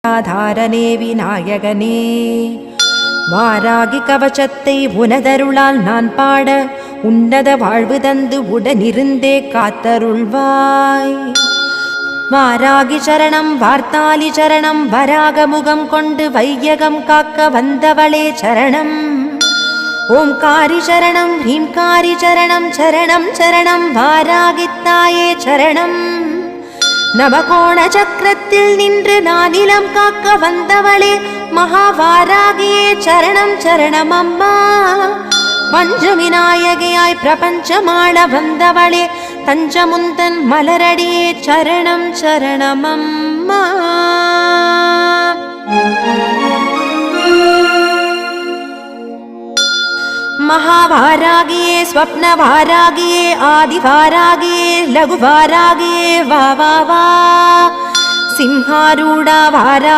ஆதாரனே விநாயகனே, வாராகி கவசத்தை உனதருளால் நான் பாட உன்னத வாழ்வு தந்து உடனிருந்தே காத்தருள்வாய். வாராகி சரணம், வார்த்தாலி சரணம், வராக முகம் கொண்டு வையகம் காக்க வந்தவளே சரணம். ஓம்காரி சரணம், ஹ்ரீம்காரி சரணம், சரணம் சரணம் வாராகித்தாயே சரணம். நவகோண சக்கரத்தில் நின்று நானிலம் காக்க வந்தவளே மகாவாராகியே சரணம் சரணம் அம்மா. பஞ்சவிநாயகியாய் பிரபஞ்சமாள வந்தவளே தஞ்சமுந்தன் மலரடியே சரணம் சரணம் அம்மா. महावारागिये, स्वप्नवारागिये, आदिवारागिये, लघुवारागिये वा वा वा. सिंहारूढा वारा